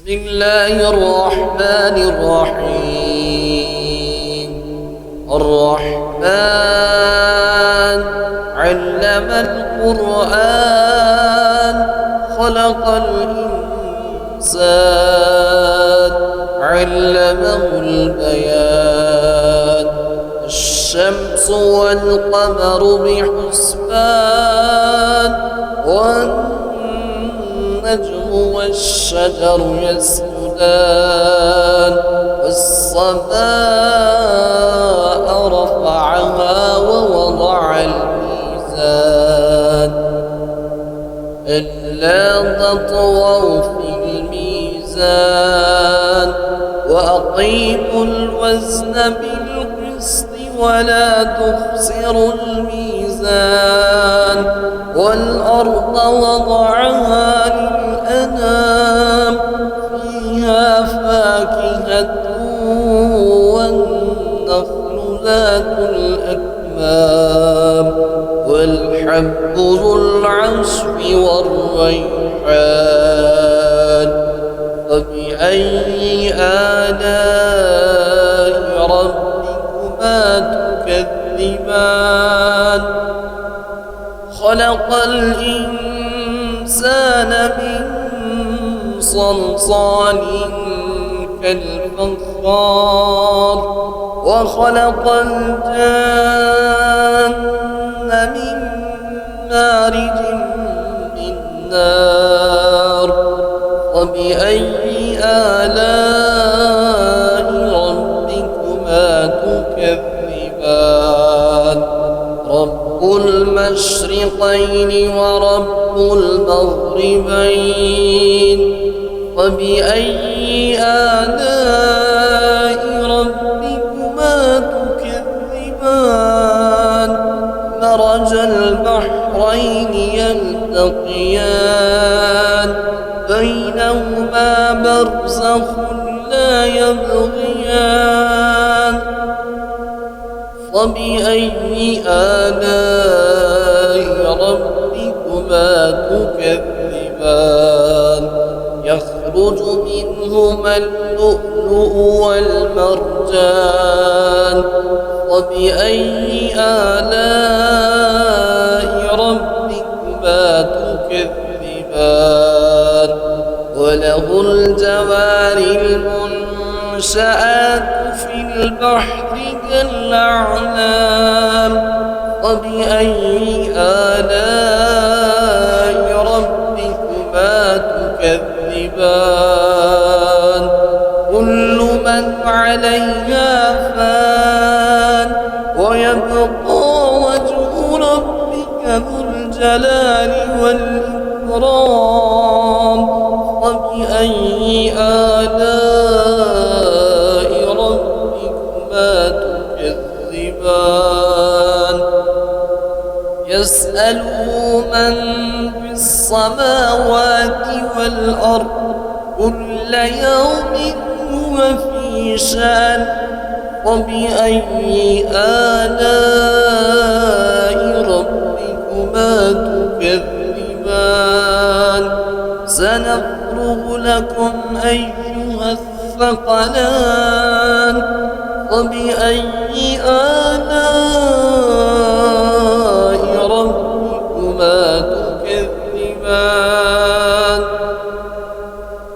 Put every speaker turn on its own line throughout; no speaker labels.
الله الرحمن الرحيم. الرحمن علم القرآن خلق الإنسان علمه البيان. الشمس والقمر بحسبان والنجم والشجر يسجدان. والسماء رفعها ووضع الميزان ألا تطغوا في الميزان وأقيموا الوزن بالقسط ولا تخسروا الميزان. والأرض وضعها للأنام فيها فاكهة والنخل ذات الأكمام والحب ذو العصف والريحان. فبأي آلاء ربكما تكذبان؟ خلق الإنسان من صلصال كالفخار وخلق الجن من مارج من نار. وبأي آلاء ربكما تكذبان؟ رب المشرقين ورب المغربين. وبأي آلاء ربكما تكذبان؟ مرج البحرين يلتقيان بينهما برزخ لا يبغيان. فبأي آلاء ربكما تكذبان؟ يخرج منهما اللؤلؤ والمرجان. وبأي آلاء ربكما تكذبان؟ وله الجوار المنشآت في البحر كالأعلام. وبأي آلاء ربكما تكذبان؟ كل من عليها فان ويبقى وجه ربك ذو الجلال والإكرام. وبأي آلاء ربكما تكذبان؟ يسأله من في السماوات والأرض كل يوم هو في شأن. وبأي آلاء ربكما تكذبان؟ سنفرغ لكم أيها الثقلان. وبأي آلاء ربكما تكذبان؟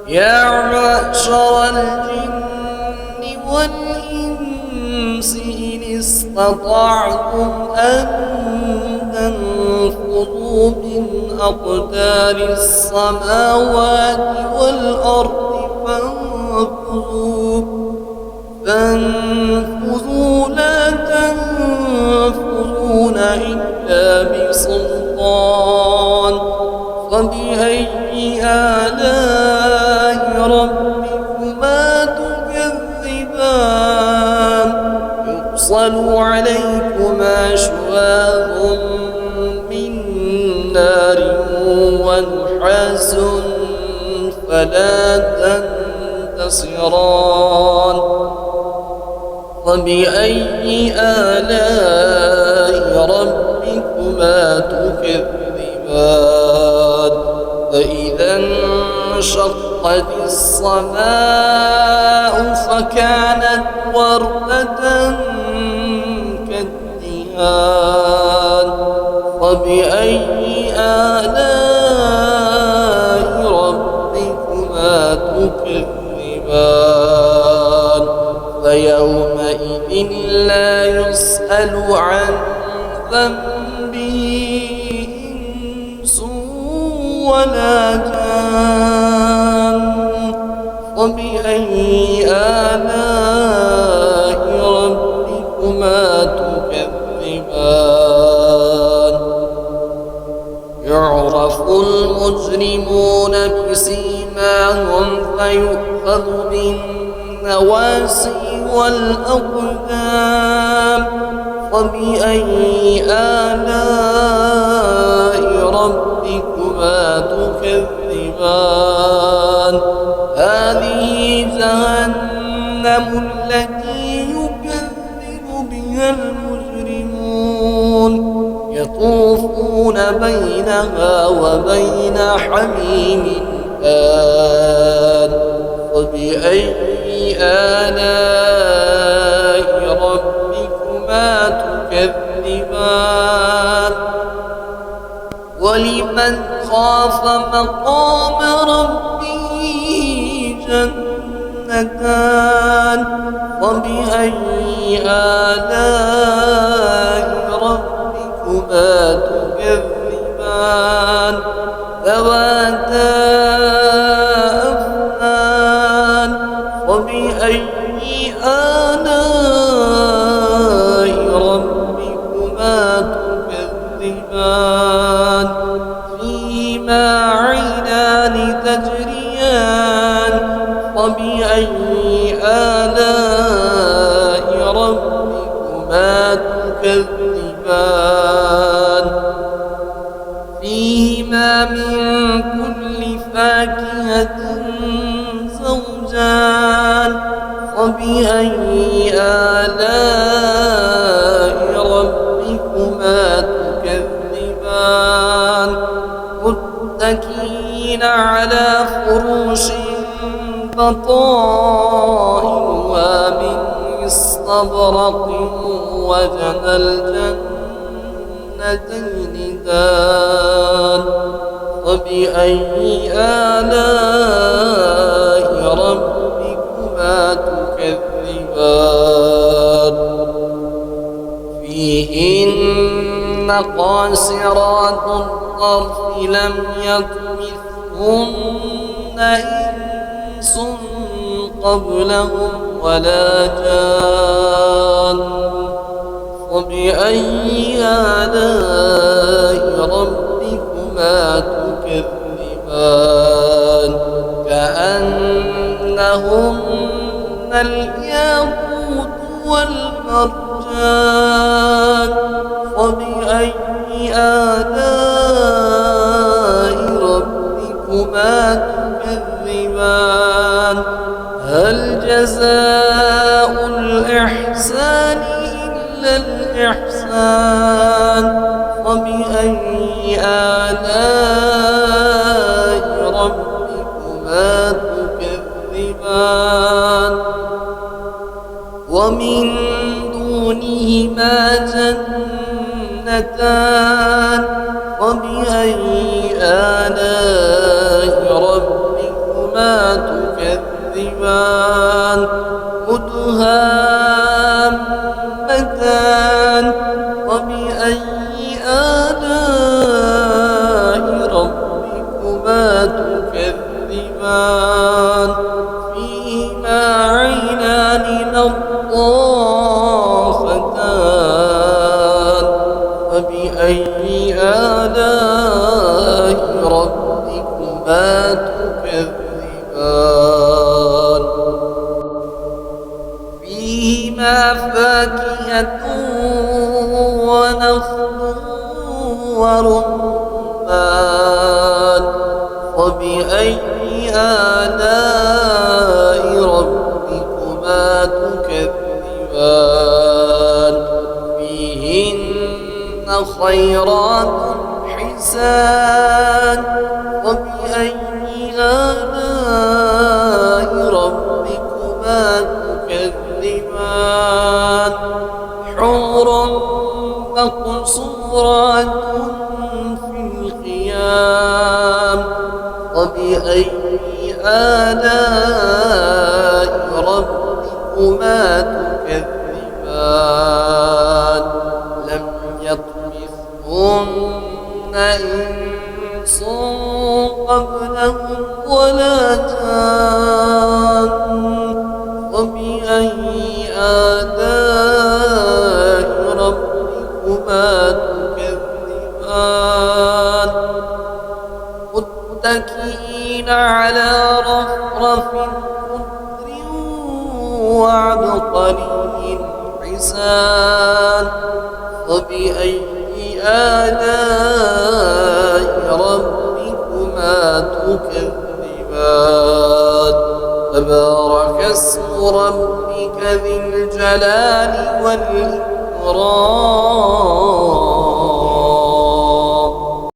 يا معشر الجن والإنس إن استطعتم أن تنفذوا من أقدار السماوات والأرض فانفذوا لا تنفذون إلا بسلطان. فبأي آلاء ربكما تكذبان؟ يرسل عليكما شواظ من نار ونحاس فلا تنتصران. فبأي آلاء ربكما تكذبان؟ فإذا انشقت وانشقت السماء فكانت وردة كالدهان فبأي آلاء ربكما تكذبان فيومئذ لا يسأل عن ذنبه إنس ولا جان فبأي آلاء ربكما تكذبان يعرف المجرمون بسيماهم فيؤخذ بالنواسي والأقدام فبأي آلاء ربكما تكذبان هذه جهنم التي يكذب بها المجرمون يطوفون بينها وبين حميم آن فبأي آلاء ربكما تكذبان ولمن خاف مقام ربه جنتان فبأي آلاء ربكما تكذبان ذواتا أفنان فبأي آلاء ربكما تكذبان فيهما عينان تجريان فبأي آلاء ربكما تكذبان فيهما من كل فاكهة زوجان فبأي آلاء ربكما تكذبان متكئين على فروش بطائنها من استبرق وجنى الجنتين دان فبأي آلاء ربكما تكذبان فيهن قاصرات الطرف لم يطمثهن إنس قبلهم ولا جان فبأي آلاء ربكما تكذبان كأنهن الياقوت والمرجان فبأي آلاء ربكما تكذبان هل جزاء الإحسان إلا الإحسان فبأي آلاء ربكما تكذبان ومن دونهما جنتان فبأي آلاء ربكما تكذبان مدهامتان فبأي آلاء ربكما تكذبان فيهما عينان نضاختان فبأي آلاء ربكما تكذبان فيهما فاكهة ونخل ورمان فبأي آلاء ربكما تكذبان فيهن خيرات حسان فبأي آلاء ربكما تكذبان حور مقصورات في الخيام فبأي آلاء ربكما تكذبان لم يطمثهن إنس قبلهم ولا جان فبأي آلاء ربكما تكذبان متكئين على رفرف خضر وعبقري حسان فبأي آلاء ربكما تكذبان تبارك اسم ربك ذي الجلال والإكرام